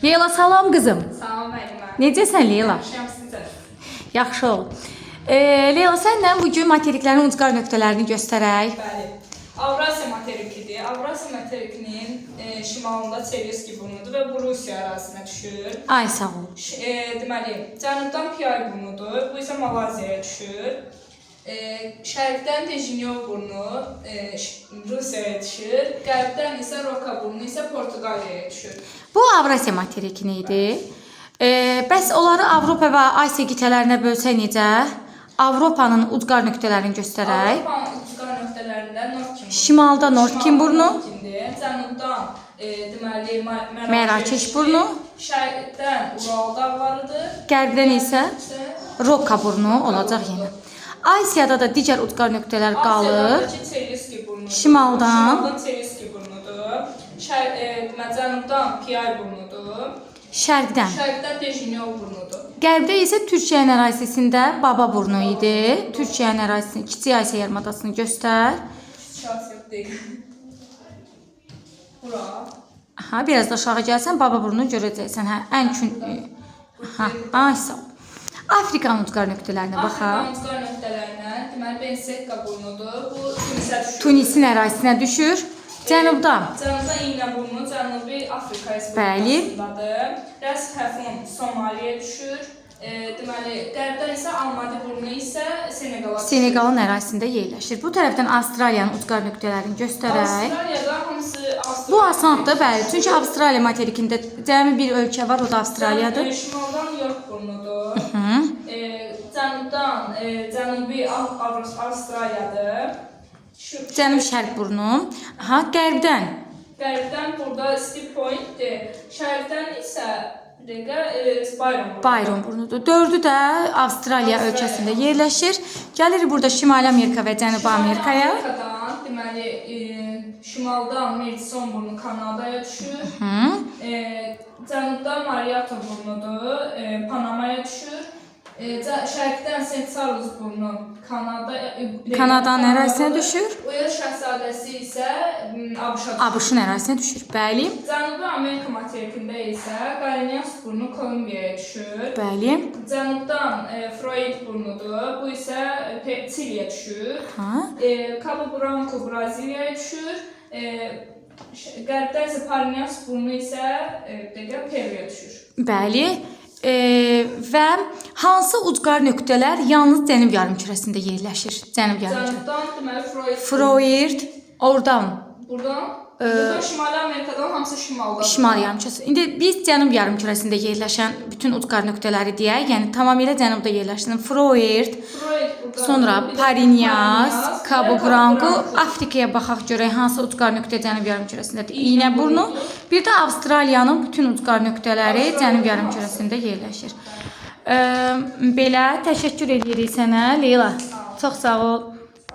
Leyla salam qızım. Salam müəllimə. Necəsən Leyla? Yaxşıyam sizə. Yaxşı ol. Leyla sənlə bugün materiklərin ucqar nöqtələrini göstərək. Bəli. Avrasiya materikidir. Avrasiya materikinin şimalında Çerezki burnudur və bu Rusiya ərazisinə düşür. Ay sağ ol. Deməli, cənubdan Piyay burnudur. Bu isə Malayziyaya düşür. Şərqdən Dejinyo burnu Rusiyaya düşür. Qərbdən isə Roka burnu isə Portuqaliyaya düşür. Bu Avrasiya materikini idi. Bəs onları Avropa və Asiya qitələrinə bölsək necə? Avropanın ucqar nöqtələrini göstərək. Avropanın ucqar nöqtələrində Nortkin burnu. Şimalda Nortkin burnu. Cənubdan deməli Mərakeş burnu. Şərqdən Ural dağlarıdır. Qərbdən isə Roka burnu olacaq yenə. Asiyada da digər ucqar nöqtələr qalır. Asiyadakı Çerezki burnudur. Şimaldan Çerezki burnudur. Cənubdan Piyay burnudur. Şərqdən. Şərqdən Dejinyo burnudur. Qərbdə isə Türkiyənin ərazisində Baba burnu idi. Türkiyənin ərazisini, Kiçik Asiya yarımadasını göstər. Şahsiyyət deyil. Bura. Aha, biraz da aşağı gəlsən Baba burnunu görəcəksən. Hə, ən ay sağ ol. Afrikanın ucqar nöqtələrinə baxaq. Afrikanın ucqar nöqtələrinə deməli Bensekka burnudur. Bu Tunisə düşür. Tunisin ərazisinə düşür. Cənubda. Cənubda İynə burnu Cənubi Afrika Respublikasındadır. Ras Xəfun Somaliyə düşür. Deməli, qərbdən isə Almadi burnu isə Senegala düşür. Senegalın ərazisində yerləşir. Bu tərəfdən Avstraliyanın ucqar nöqtələrini göstərək. Avstraliyada hamısı Avstraliya. Bu asandır, bəli. Çünki Avstraliya materikində cəmi bir ölkə var, o da Avstraliyadır. Şimaldan York burnudur. Cənubdan Cənubi Avstraliyadır. Cənub-şərq burnu. Aha, qərbdən. Qərbdən burada Steep Point-dir. Şərqdən isə Byron burnudur. Dördü də Avstraliya ölkəsində yerləşir. Gəlirik burada Şimali Amerika və Cənubi Amerikaya. Amerikadan, deməli, şimaldan Madison burnu Kanadaya düşür. Cənubdan Marietta burnudur, Panamaya düşür. Şərqdən St. Charles burnu Kanadanın ərazisinə düşür. Uels şahzadəsi isə ABŞ-a düşür. ABŞ-ın ərazisinə düşür, bəli. Cənubi Amerika materikində isə Gallinas burnu Kolumbiyaya düşür. Bəli. Cənubdan Freud burnudur, bu isə Çiliyə düşür. Cabo Branco Braziliyaya düşür. Qərbdən isə Parnas burnu isə Peruya düşür. Bəli. Və hansı ucqar nöqtələr yalnız Cənub yarımkürəsində yerləşir? Cənub yarımkürəsində. Cənubdan deməli Freud, oradan. Buradan Şimali Amerikadan hamısı şimalda. Şimal yarımkürəsi. İndi biz Cənub yarımkürəsində yerləşən bütün ucqar nöqtələri deyək. Yəni tamamilə Cənubda yerləşən Freud, sonra Parnas, Cabo Branco, Afrikaya baxaq görək hansı ucqar nöqtə Cənub yarımkürəsindədir. İynə burnu, bir də Avstraliyanın bütün ucqar nöqtələri Cənub yarımkürəsində yerləşir. Belə təşəkkür edirik sənə Leyla. Çox sağ ol.